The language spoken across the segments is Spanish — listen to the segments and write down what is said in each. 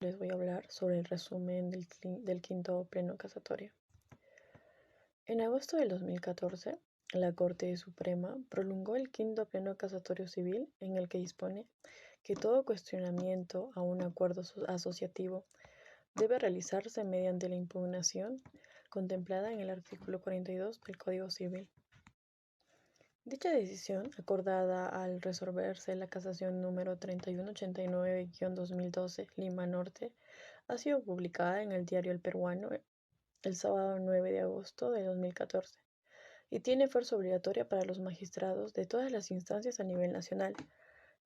les voy a hablar sobre el resumen del quinto pleno casatorio. En agosto del 2014, la Corte Suprema prolongó el quinto pleno casatorio civil en el que dispone que todo cuestionamiento a un acuerdo asociativo debe realizarse mediante la impugnación contemplada en el artículo 42 del Código Civil. Dicha decisión, acordada al resolverse la casación número 3189-2012 Lima Norte, ha sido publicada en el diario El Peruano el sábado 9 de agosto de 2014 y tiene fuerza obligatoria para los magistrados de todas las instancias a nivel nacional.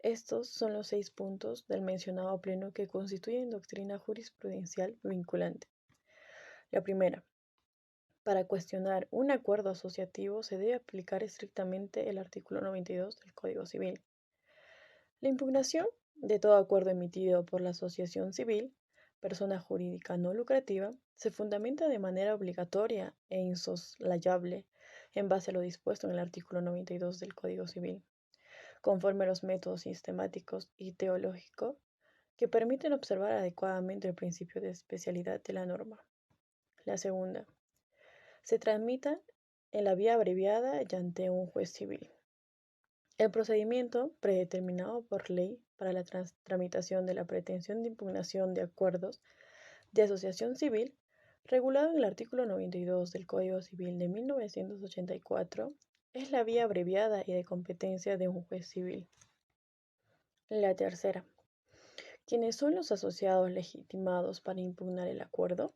Estos son los 6 puntos del mencionado pleno que constituyen doctrina jurisprudencial vinculante. La primera. Para cuestionar un acuerdo asociativo se debe aplicar estrictamente el artículo 92 del Código Civil. La impugnación de todo acuerdo emitido por la asociación civil, persona jurídica no lucrativa, se fundamenta de manera obligatoria e insoslayable en base a lo dispuesto en el artículo 92 del Código Civil, conforme a los métodos sistemáticos y teológicos que permiten observar adecuadamente el principio de especialidad de la norma. La segunda. Se tramita en la vía abreviada y ante un juez civil. El procedimiento predeterminado por ley para la tramitación de la pretensión de impugnación de acuerdos de asociación civil, regulado en el artículo 92 del Código Civil de 1984, es la vía abreviada y de competencia de un juez civil. La tercera. ¿Quiénes son los asociados legitimados para impugnar el acuerdo?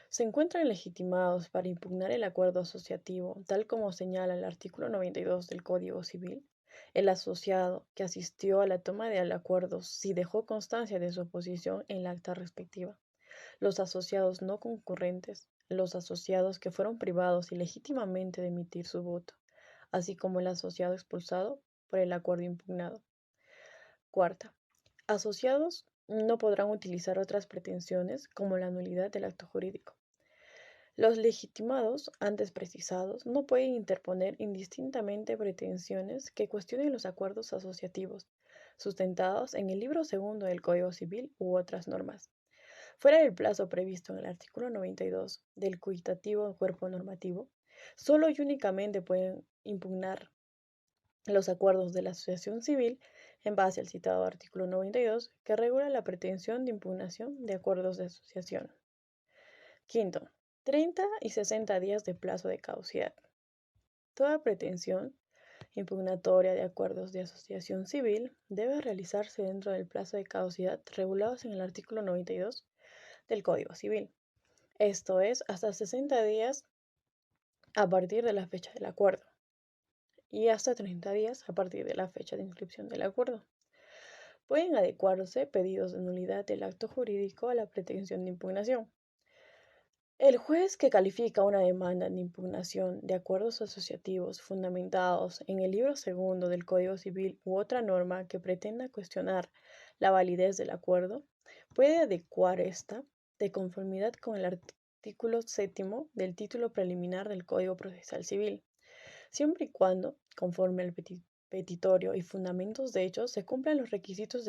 Se encuentran legitimados para impugnar el acuerdo asociativo, tal como señala el artículo 92 del Código Civil, el asociado que asistió a la toma del acuerdo si dejó constancia de su oposición en la acta respectiva, los asociados no concurrentes, los asociados que fueron privados ilegítimamente de emitir su voto, así como el asociado expulsado por el acuerdo impugnado. Cuarta, asociados no podrán utilizar otras pretensiones como la nulidad del acto jurídico. Los legitimados, antes precisados, no pueden interponer indistintamente pretensiones que cuestionen los acuerdos asociativos, sustentados en el libro segundo del Código Civil u otras normas, fuera del plazo previsto en el artículo 92 del cuitativo cuerpo normativo. Solo y únicamente pueden impugnar los acuerdos de la asociación civil en base al citado artículo 92 que regula la pretensión de impugnación de acuerdos de asociación. Quinto, 30 y 60 días de plazo de caducidad. Toda pretensión impugnatoria de acuerdos de asociación civil debe realizarse dentro del plazo de caducidad regulados en el artículo 92 del Código Civil. Esto es, hasta 60 días a partir de la fecha del acuerdo y hasta 30 días a partir de la fecha de inscripción del acuerdo. Pueden adecuarse pedidos de nulidad del acto jurídico a la pretensión de impugnación. El juez que califica una demanda de impugnación de acuerdos asociativos fundamentados en el libro segundo del Código Civil u otra norma que pretenda cuestionar la validez del acuerdo, puede adecuar esta de conformidad con el artículo 7 del título preliminar del Código Procesal Civil, siempre y cuando, conforme al petitorio y fundamentos de hechos, se cumplan los requisitos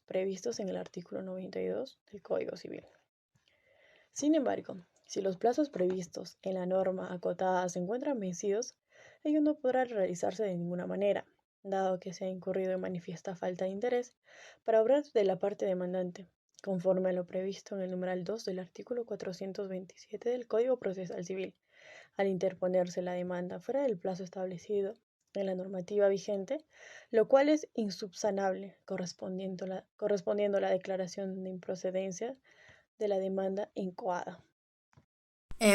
previstos en el artículo 92 del Código Civil. Sin embargo, si los plazos previstos en la norma acotada se encuentran vencidos, ello no podrá realizarse de ninguna manera, dado que se ha incurrido en manifiesta falta de interés para obrar de la parte demandante, conforme a lo previsto en el numeral 2 del artículo 427 del Código Procesal Civil, al interponerse la demanda fuera del plazo establecido en la normativa vigente, lo cual es insubsanable, correspondiendo a la declaración de improcedencia de la demanda incoada.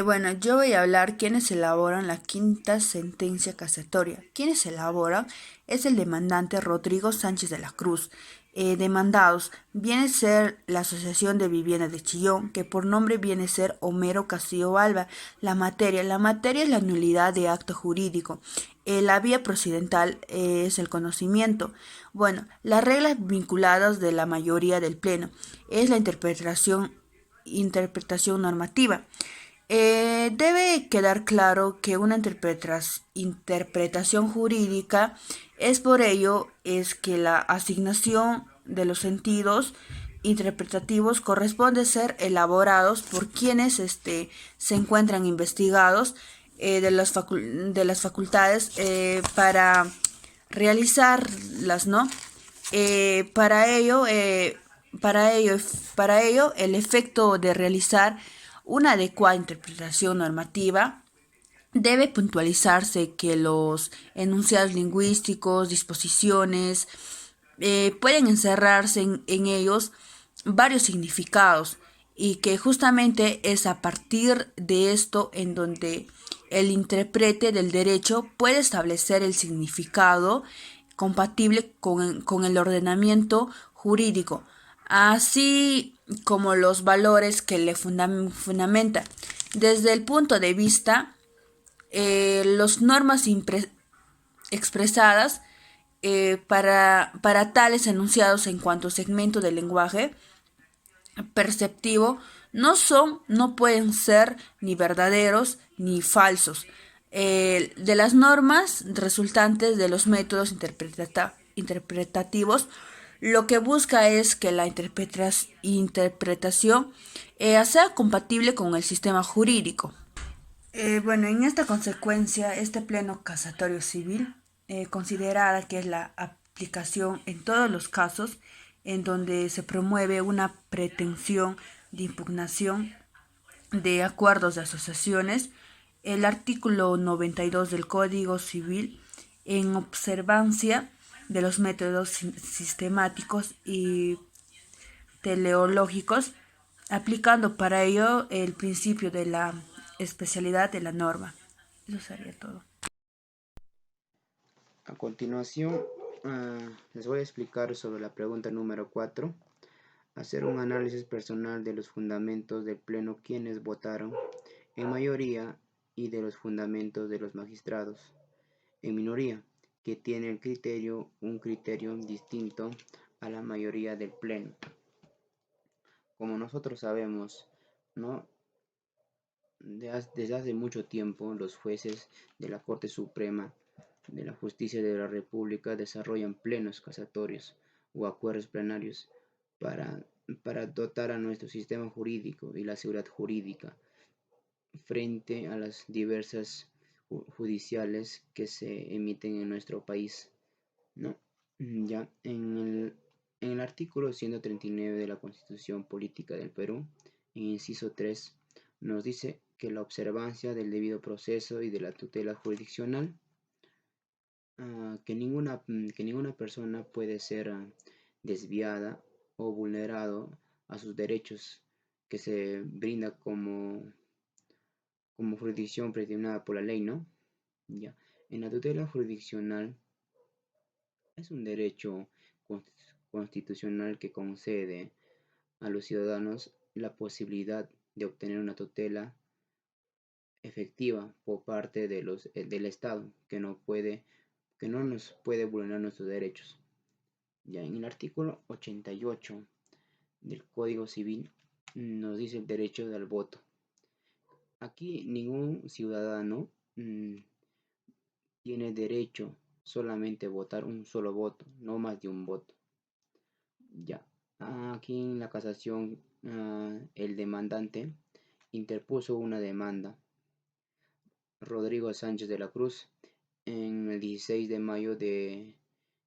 Bueno, yo voy a hablar quiénes elaboran la quinta sentencia casatoria. Quienes elaboran es el demandante Rodrigo Sánchez de la Cruz. Demandados viene a ser la Asociación de Vivienda de Chillón, que por nombre viene a ser Homero Castillo Balba. La materia es la nulidad de acto jurídico. La vía procedimental es el conocimiento. Bueno, las reglas vinculadas de la mayoría del pleno es la interpretación normativa. Debe quedar claro que una interpretación jurídica Es por ello es que la asignación de los sentidos interpretativos corresponde ser elaborados por quienes se encuentran investigados de las facultades para realizarlas, ¿no? Eh, para ello, eh, para ello, para ello, el efecto de realizar una adecuada interpretación normativa debe puntualizarse que los enunciados lingüísticos, disposiciones, pueden encerrarse en ellos varios significados y que justamente es a partir de esto en donde el intérprete del derecho puede establecer el significado compatible con el ordenamiento jurídico, así como los valores que le fundamentan. Desde el punto de vista las normas expresadas para tales enunciados en cuanto a segmento del lenguaje perceptivo no pueden ser ni verdaderos ni falsos. De las normas resultantes de los métodos interpretativos, lo que busca es que la interpretación sea compatible con el sistema jurídico. Bueno, en esta consecuencia, este pleno casatorio civil considerada que es la aplicación en todos los casos en donde se promueve una pretensión de impugnación de acuerdos de asociaciones, el artículo 92 del Código Civil, en observancia de los métodos sistemáticos y teleológicos, aplicando para ello el principio de la especialidad de la norma. Eso sería todo. A continuación, les voy a explicar sobre la pregunta número 4. Hacer un análisis personal de los fundamentos del Pleno quienes votaron en mayoría y de los fundamentos de los magistrados en minoría, que tienen un criterio distinto a la mayoría del Pleno. Como nosotros sabemos, ¿no? Desde hace mucho tiempo, los jueces de la Corte Suprema de la Justicia de la República desarrollan plenos casatorios o acuerdos plenarios para, para dotar a nuestro sistema jurídico y la seguridad jurídica frente a las diversas judiciales que se emiten en nuestro país, ¿no? Ya en el artículo 139 de la Constitución Política del Perú, en inciso 3, nos dice que la observancia del debido proceso y de la tutela jurisdiccional, que ninguna persona puede ser desviada o vulnerado a sus derechos que se brinda como jurisdicción predeterminada por la ley, ¿no? Ya. En la tutela jurisdiccional es un derecho constitucional que concede a los ciudadanos la posibilidad de obtener una tutela efectiva por parte del Estado que no nos puede vulnerar nuestros derechos. Ya en el artículo 88 del Código Civil nos dice el derecho del voto. Aquí ningún ciudadano tiene derecho solamente a votar un solo voto, no más de un voto. Ya, aquí en la casación el demandante interpuso una demanda, Rodrigo Sánchez de la Cruz, en el 16 de mayo de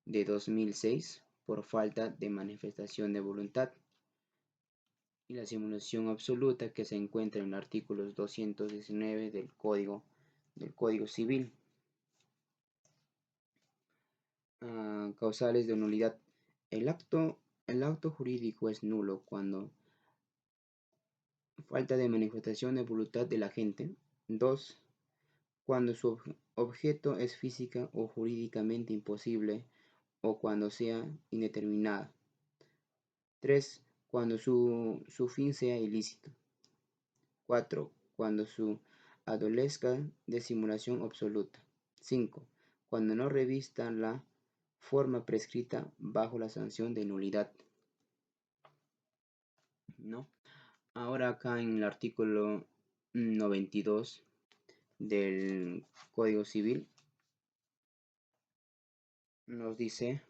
2006 por falta de manifestación de voluntad y la simulación absoluta que se encuentra en el artículo 219 del Código Civil. Causales de nulidad. El acto jurídico es nulo cuando falta de manifestación de voluntad del agente. 2. Cuando su objeto es física o jurídicamente imposible o cuando sea indeterminada. 3. Cuando su fin sea ilícito. 4. Cuando su adolezca de simulación absoluta. 5. Cuando no revista la forma prescrita bajo la sanción de nulidad, ¿no? Ahora acá en el artículo 92 del Código Civil nos dice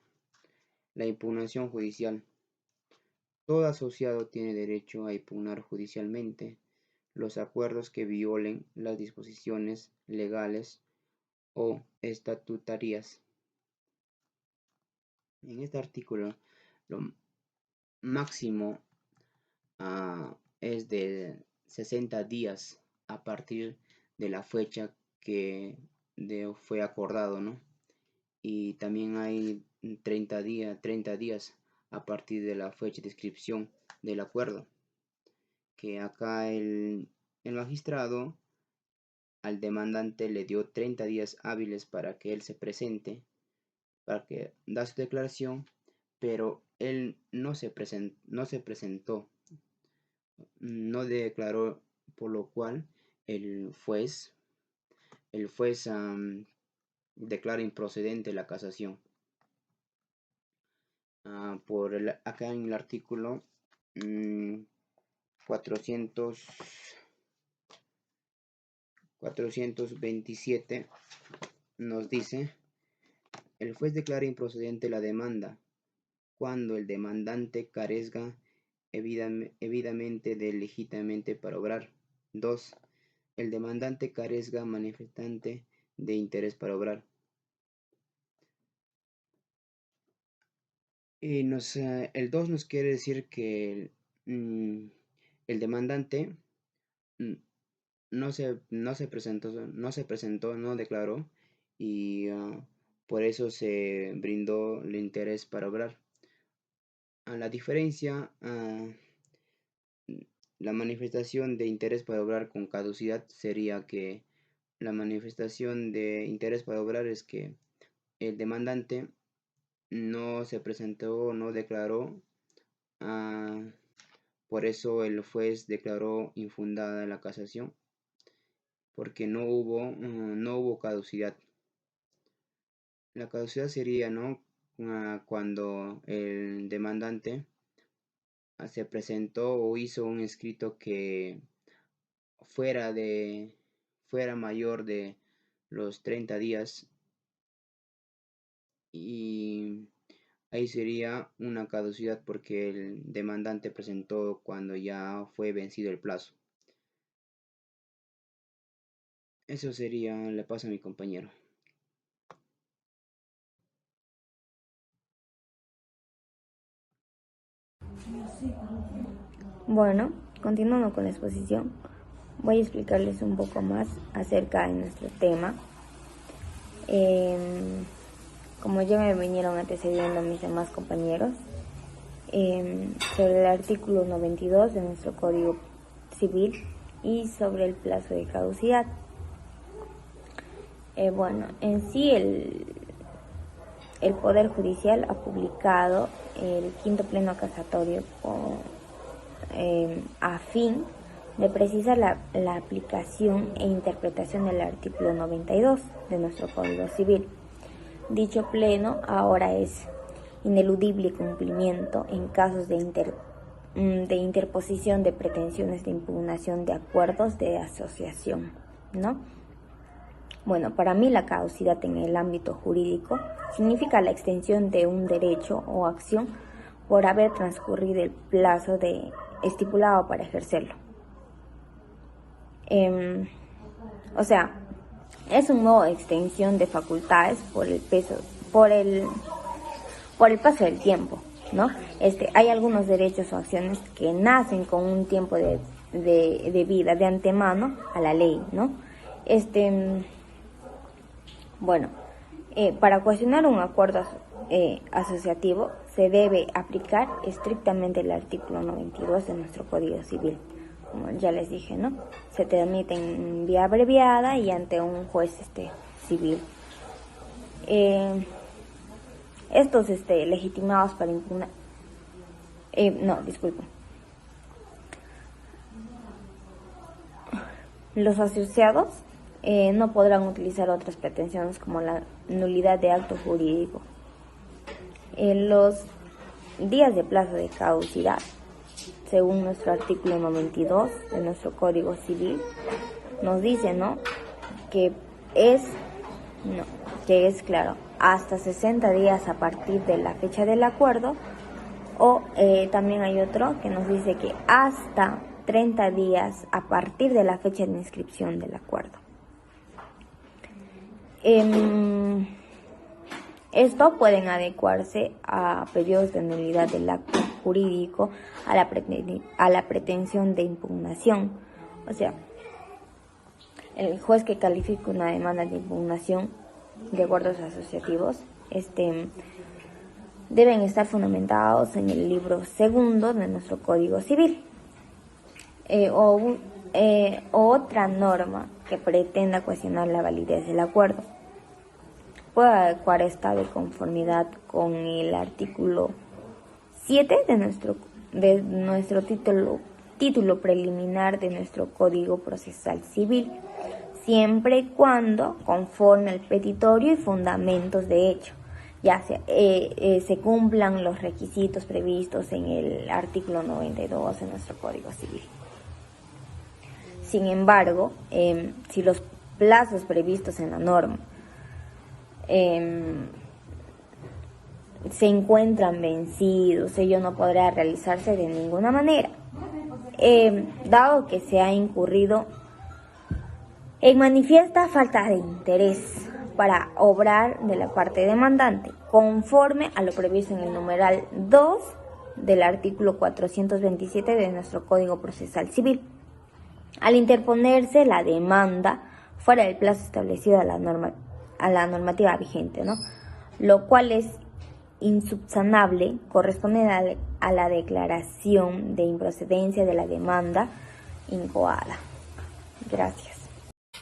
la impugnación judicial. Todo asociado tiene derecho a impugnar judicialmente los acuerdos que violen las disposiciones legales o estatutarias. En este artículo, lo máximo es de 60 días a partir de la fecha que fue acordado, ¿no? Y también hay 30 días a partir de la fecha de inscripción del acuerdo, que acá el magistrado al demandante le dio 30 días hábiles para que él se presente, para que da su declaración, pero él no se presentó, no declaró, por lo cual el juez declara improcedente la casación. Acá en el artículo 427 nos dice: el juez declara improcedente la demanda cuando el demandante carezca evidentemente de legítimamente para obrar. 2. El demandante carezca manifestante de interés para obrar. Y el 2 nos quiere decir que el demandante no se presentó, no declaró, y por eso se brindó el interés para obrar. A la diferencia, la manifestación de interés para obrar con caducidad sería que la manifestación de interés para obrar es que el demandante no se presentó, no declaró, por eso el juez declaró infundada la casación, porque no hubo caducidad. La caducidad sería, ¿no?, cuando el demandante se presentó o hizo un escrito que fuera mayor de los 30 días, y ahí sería una caducidad porque el demandante presentó cuando ya fue vencido el plazo. Eso sería, le paso a mi compañero. Bueno, continuando con la exposición, voy a explicarles un poco más acerca de nuestro tema. Como ya me vinieron antecediendo mis demás compañeros, sobre el artículo 92 de nuestro Código Civil y sobre el plazo de caducidad. Bueno, en sí el Poder Judicial ha publicado el quinto pleno casatorio a fin de precisar la aplicación e interpretación del artículo 92 de nuestro Código Civil. Dicho pleno ahora es ineludible cumplimiento en casos de interposición de pretensiones de impugnación de acuerdos de asociación, ¿no? Bueno, para mí la caducidad en el ámbito jurídico significa la extensión de un derecho o acción por haber transcurrido el plazo estipulado para ejercerlo. O sea, es un modo de extensión de facultades por el paso del tiempo, ¿no? Hay algunos derechos o acciones que nacen con un tiempo de vida de antemano a la ley, ¿no? Bueno, para cuestionar un acuerdo asociativo se debe aplicar estrictamente el artículo 92 de nuestro Código Civil. Como ya les dije, ¿no? Se tramita en vía abreviada y ante un juez civil. Estos legitimados para impugnar... Los asociados no podrán utilizar otras pretensiones como la nulidad de acto jurídico. Los días de plazo de caducidad, según nuestro artículo 92 de nuestro Código Civil, nos dice, ¿no?, que es claro, hasta 60 días a partir de la fecha del acuerdo, o también hay otro que nos dice que hasta 30 días a partir de la fecha de inscripción del acuerdo. Esto pueden adecuarse a periodos de nulidad del acto jurídico, a la pretensión de impugnación. O sea, el juez que califique una demanda de impugnación de acuerdos asociativos deben estar fundamentados en el libro segundo de nuestro Código Civil, o otra norma que pretenda cuestionar la validez del acuerdo. Puede adecuar esta de conformidad con el artículo 7 de nuestro título preliminar de nuestro Código Procesal Civil, siempre y cuando conforme al petitorio y fundamentos de hecho, ya se cumplan los requisitos previstos en el artículo 92 de nuestro Código Civil. Sin embargo, si los plazos previstos en la norma se encuentran vencidos, ello no podrá realizarse de ninguna manera, dado que se ha incurrido en manifiesta falta de interés para obrar de la parte demandante, conforme a lo previsto en el numeral 2 del artículo 427 de nuestro Código Procesal Civil, al interponerse la demanda fuera del plazo establecido a la normativa vigente, ¿no? Lo cual es insubsanable, corresponde a la declaración de improcedencia de la demanda incoada. Gracias.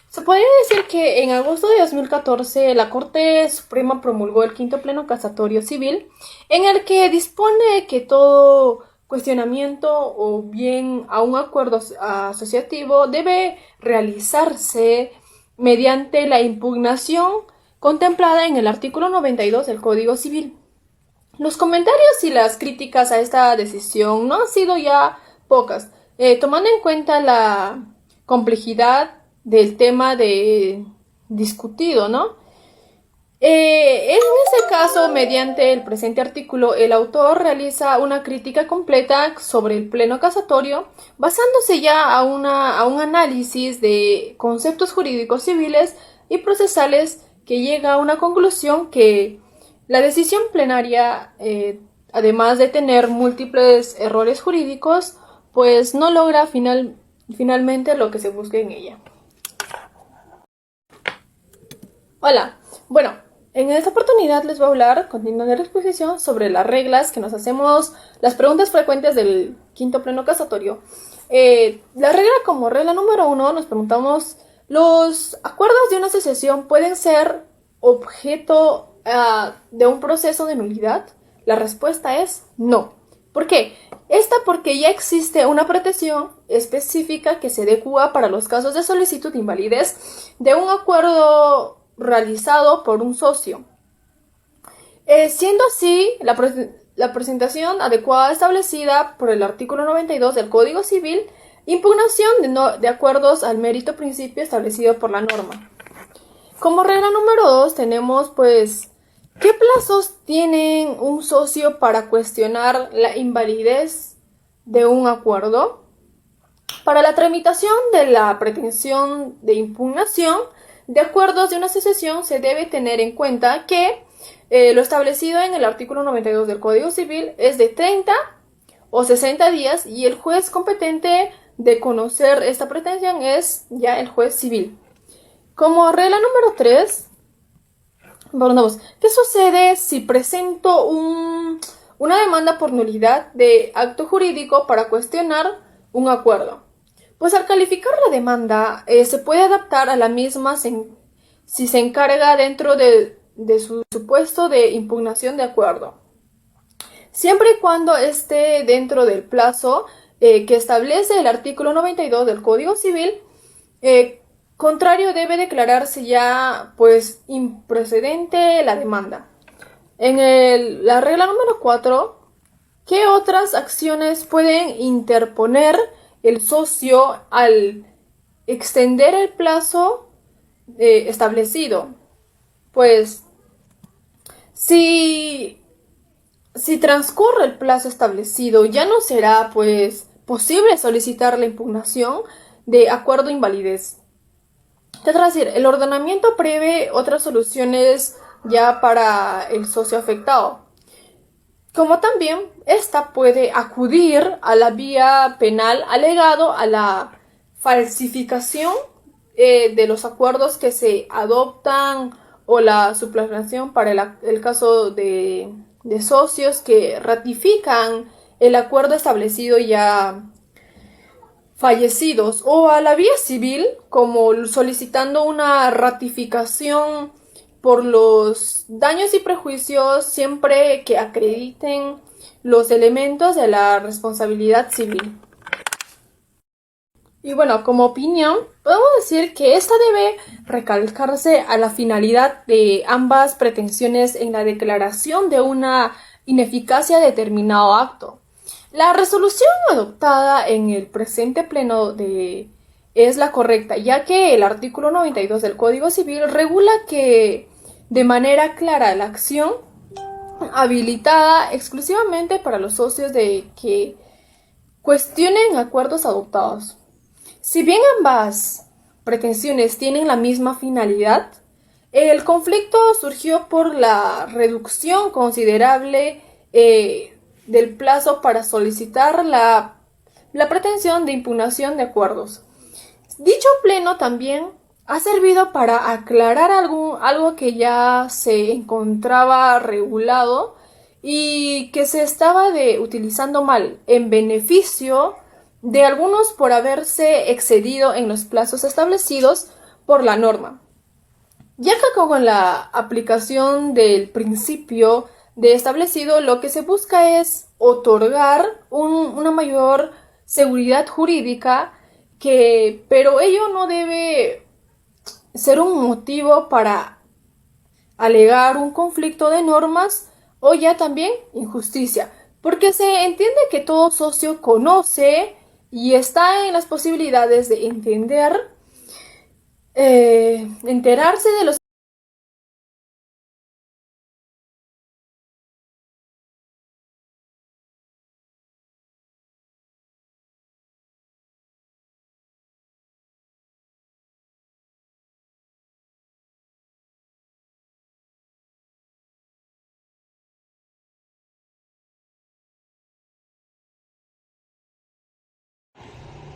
Se podría decir que en agosto de 2014 la Corte Suprema promulgó el quinto pleno casatorio civil, en el que dispone que todo cuestionamiento o bien a un acuerdo asociativo debe realizarse mediante la impugnación contemplada en el artículo 92 del Código Civil. Los comentarios y las críticas a esta decisión no han sido ya pocas, tomando en cuenta la complejidad del tema discutido, ¿no? En ese caso, mediante el presente artículo, el autor realiza una crítica completa sobre el pleno casatorio, basándose ya a un análisis de conceptos jurídicos civiles y procesales que llega a una conclusión que la decisión plenaria, además de tener múltiples errores jurídicos, pues no logra finalmente lo que se busca en ella. Hola, bueno, en esta oportunidad les voy a hablar, continuando la exposición, sobre las reglas que nos hacemos, las preguntas frecuentes del quinto pleno casatorio. La regla, como regla número 1, nos preguntamos, ¿los acuerdos de una asociación pueden ser objeto de un proceso de nulidad? La respuesta es no. ¿Por qué? Porque ya existe una protección específica que se adecua para los casos de solicitud de invalidez de un acuerdo realizado por un socio. Siendo así, la presentación adecuada establecida por el artículo 92 del Código Civil, impugnación de acuerdos al mérito principio establecido por la norma. Como regla número 2 tenemos, pues, ¿qué plazos tiene un socio para cuestionar la invalidez de un acuerdo? Para la tramitación de la pretensión de impugnación de acuerdos de una asociación se debe tener en cuenta que lo establecido en el artículo 92 del Código Civil es de 30 o 60 días y el juez competente de conocer esta pretensión es ya el juez civil. Como regla número 3, ¿qué sucede si presento una demanda por nulidad de acto jurídico para cuestionar un acuerdo? Pues al calificar la demanda se puede adaptar a la misma si se encarga dentro de su supuesto de impugnación de acuerdo, siempre y cuando esté dentro del plazo que establece el artículo 92 del Código Civil. Contrario, debe declararse ya pues improcedente la demanda. En la regla número 4, ¿qué otras acciones pueden interponer el socio al extender el plazo establecido? Pues Si, si transcurre el plazo establecido, ya no será pues posible solicitar la impugnación de acuerdo de invalidez. Es decir, el ordenamiento prevé otras soluciones ya para el socio afectado, como también ésta puede acudir a la vía penal alegado a la falsificación de los acuerdos que se adoptan o la suplanación para el caso de socios que ratifican el acuerdo establecido ya fallecidos, o a la vía civil como solicitando una ratificación por los daños y prejuicios siempre que acrediten los elementos de la responsabilidad civil. Y bueno, como opinión, podemos decir que esta debe recalcarse a la finalidad de ambas pretensiones en la declaración de una ineficacia de determinado acto. La resolución adoptada en el presente pleno es la correcta, ya que el artículo 92 del Código Civil regula que de manera clara la acción habilitada exclusivamente para los socios de que cuestionen acuerdos adoptados. Si bien ambas pretensiones tienen la misma finalidad, el conflicto surgió por la reducción considerable del plazo para solicitar la pretensión de impugnación de acuerdos. Dicho pleno también ha servido para aclarar algo que ya se encontraba regulado y que se estaba utilizando mal en beneficio de algunos por haberse excedido en los plazos establecidos por la norma. Ya que con la aplicación del principio de establecido, lo que se busca es otorgar una mayor seguridad jurídica, pero ello no debe ser un motivo para alegar un conflicto de normas o ya también injusticia, porque se entiende que todo socio conoce y está en las posibilidades de enterarse de los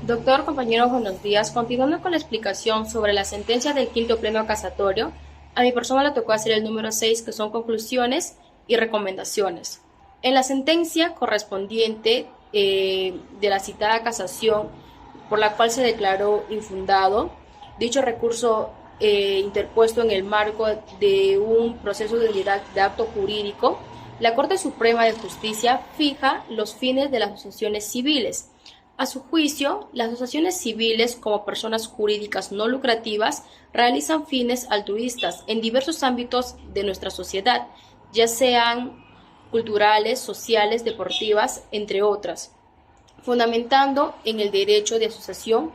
Doctor, compañero, buenos días. Continuando con la explicación sobre la sentencia del quinto pleno casatorio, a mi persona le tocó hacer el número 6, que son conclusiones y recomendaciones. En la sentencia correspondiente de la citada casación, por la cual se declaró infundado dicho recurso interpuesto en el marco de un proceso de unidad de acto jurídico, la Corte Suprema de Justicia fija los fines de las asociaciones civiles. A su juicio, las asociaciones civiles como personas jurídicas no lucrativas realizan fines altruistas en diversos ámbitos de nuestra sociedad, ya sean culturales, sociales, deportivas, entre otras, fundamentando en el derecho de asociación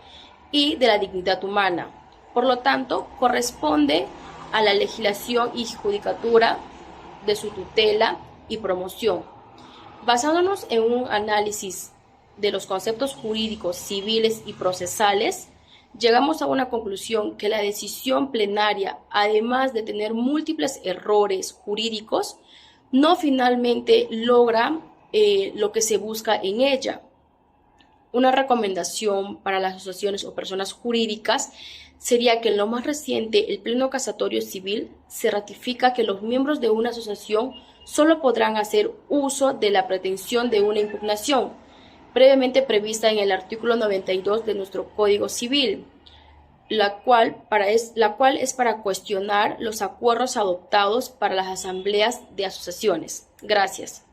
y de la dignidad humana. Por lo tanto, corresponde a la legislación y judicatura de su tutela y promoción. Basándonos en un análisis de los conceptos jurídicos, civiles y procesales, llegamos a una conclusión que la decisión plenaria, además de tener múltiples errores jurídicos, no finalmente logra lo que se busca en ella. Una recomendación para las asociaciones o personas jurídicas sería que en lo más reciente, el Pleno Casatorio Civil se ratifica que los miembros de una asociación solo podrán hacer uso de la pretensión de una impugnación, previamente prevista en el artículo 92 de nuestro Código Civil, la cual es para cuestionar los acuerdos adoptados para las asambleas de asociaciones. Gracias.